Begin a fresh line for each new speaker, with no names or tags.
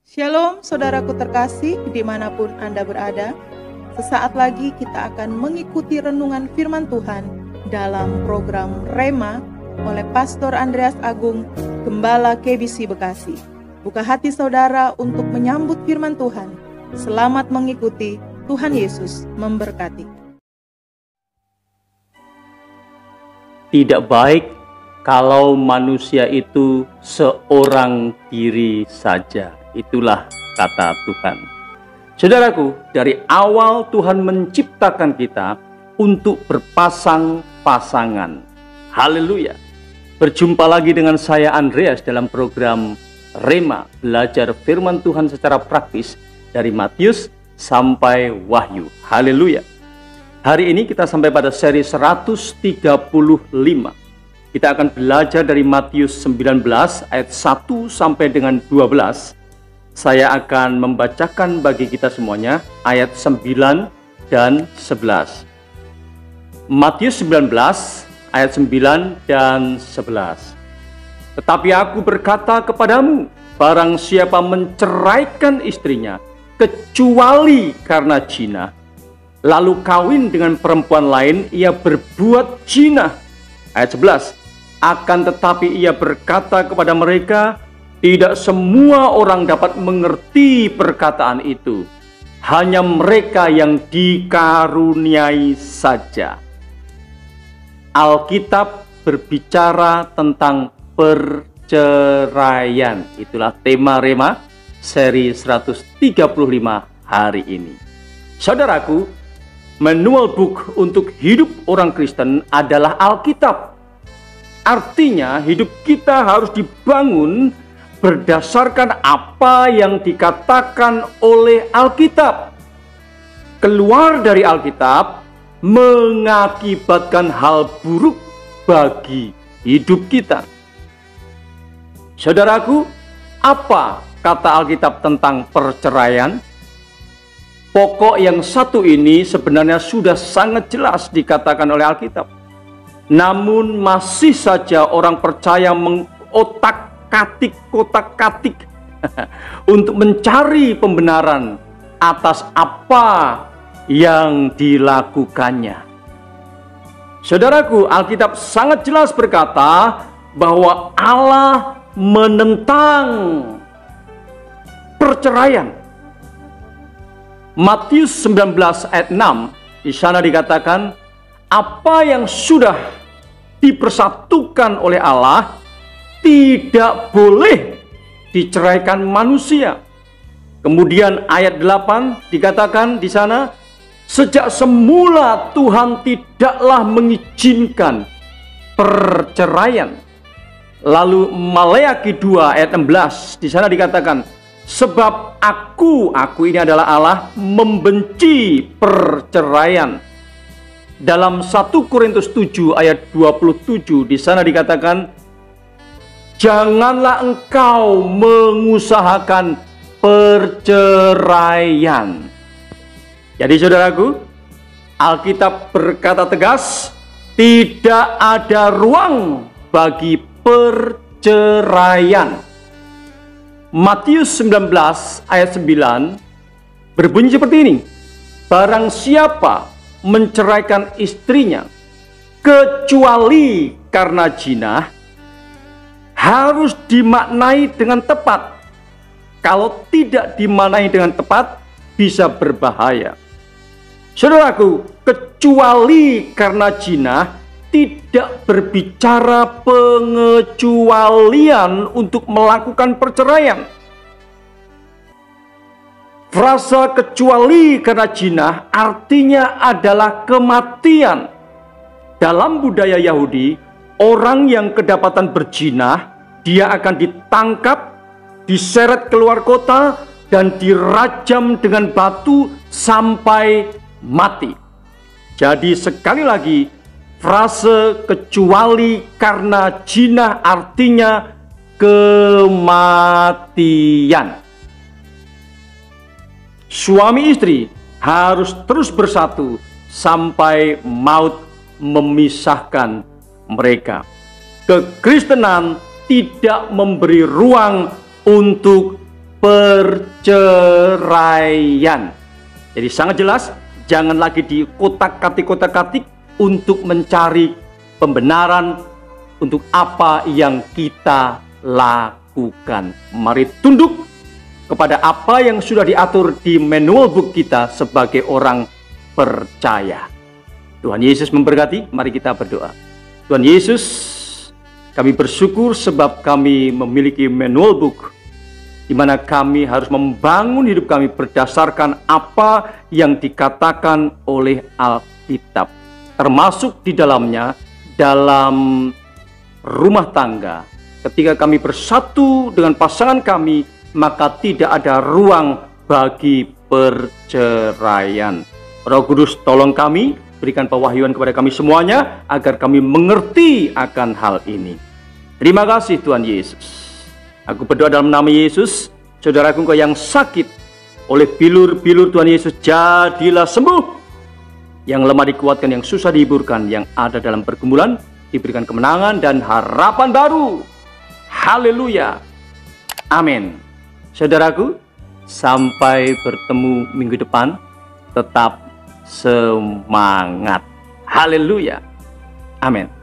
Shalom saudaraku terkasih dimanapun Anda berada. Sesaat lagi kita akan mengikuti renungan firman Tuhan dalam program Rema oleh Pastor Andreas Agung, Gembala KBC Bekasi. Buka hati saudara untuk menyambut firman Tuhan. Selamat mengikuti, Tuhan Yesus memberkati.
Tidak baik kalau manusia itu seorang diri saja. Itulah kata Tuhan. Saudaraku, dari awal Tuhan menciptakan kita untuk berpasang-pasangan. Haleluya. Berjumpa lagi dengan saya Andreas dalam program Rema, belajar firman Tuhan secara praktis dari Matius sampai Wahyu. Haleluya. Hari ini kita sampai pada seri 135. Kita akan belajar dari Matius 19 ayat 1 sampai dengan 12. Saya akan membacakan bagi kita semuanya ayat 9 dan 11. Matius 19 ayat 9 dan 11. Tetapi aku berkata kepadamu, barang siapa menceraikan istrinya, kecuali karena zina, lalu kawin dengan perempuan lain, ia berbuat zina. Ayat 11. Akan tetapi ia berkata kepada mereka, tidak semua orang dapat mengerti perkataan itu, hanya mereka yang dikaruniai saja. Alkitab berbicara tentang perceraian. Itulah tema Rema seri 135 hari ini. Saudaraku, manual book untuk hidup orang Kristen adalah Alkitab. Artinya hidup kita harus dibangun berdasarkan apa yang dikatakan oleh Alkitab. Keluar dari Alkitab mengakibatkan hal buruk bagi hidup kita. Saudaraku, apa kata Alkitab tentang perceraian? Pokok yang satu ini sebenarnya sudah sangat jelas dikatakan oleh Alkitab. Namun masih saja orang percaya mengotak-atik kotak-katik untuk mencari pembenaran atas apa yang dilakukannya. Saudaraku, Alkitab sangat jelas berkata bahwa Allah menentang perceraian. Matius 19 ayat 6, di sana dikatakan, apa yang sudah dipersatukan oleh Allah tidak boleh diceraikan manusia. Kemudian ayat 8 dikatakan di sana, sejak semula Tuhan tidaklah mengizinkan perceraian. Lalu Maleakhi 2 ayat 16 di sana dikatakan, sebab aku ini adalah Allah, membenci perceraian. Dalam 1 Korintus 7 ayat 27 di sana dikatakan, janganlah engkau mengusahakan perceraian. Jadi saudaraku, Alkitab berkata tegas, tidak ada ruang bagi perceraian. Matius 19 ayat 9 berbunyi seperti ini, barang siapa menceraikan istrinya kecuali karena zina, harus dimaknai dengan tepat. Kalau tidak dimaknai dengan tepat, bisa berbahaya. Saudaraku, kecuali karena zina tidak berbicara pengecualian untuk melakukan perceraian. Frasa kecuali karena zina artinya adalah kematian. Dalam budaya Yahudi, orang yang kedapatan berzina, dia akan ditangkap, diseret keluar kota, dan dirajam dengan batu sampai mati. Jadi sekali lagi, frase kecuali karena zina artinya kematian. Suami istri harus terus bersatu sampai maut memisahkan mereka. Kekristenan tidak memberi ruang untuk perceraian. Jadi sangat jelas, jangan lagi dikotak-katik untuk mencari pembenaran untuk apa yang kita lakukan. Mari tunduk kepada apa yang sudah diatur di manual book kita sebagai orang percaya. Tuhan Yesus memberkati. Mari kita berdoa. Tuhan Yesus, kami bersyukur sebab kami memiliki manual book di mana kami harus membangun hidup kami berdasarkan apa yang dikatakan oleh Alkitab, termasuk di dalamnya dalam rumah tangga. Ketika kami bersatu dengan pasangan kami, maka tidak ada ruang bagi perceraian. Roh Kudus, tolong kami, berikan pewahyuan kepada kami semuanya agar kami mengerti akan hal ini. Terima kasih Tuhan Yesus. Aku berdoa dalam nama Yesus. Saudaraku engkau yang sakit oleh bilur-bilur Tuhan Yesus, jadilah sembuh. Yang lemah dikuatkan, yang susah dihiburkan, yang ada dalam pergumulan diberikan kemenangan dan harapan baru. Haleluya. Amin. Saudaraku, sampai bertemu minggu depan. Tetap semangat. Haleluya. Amin.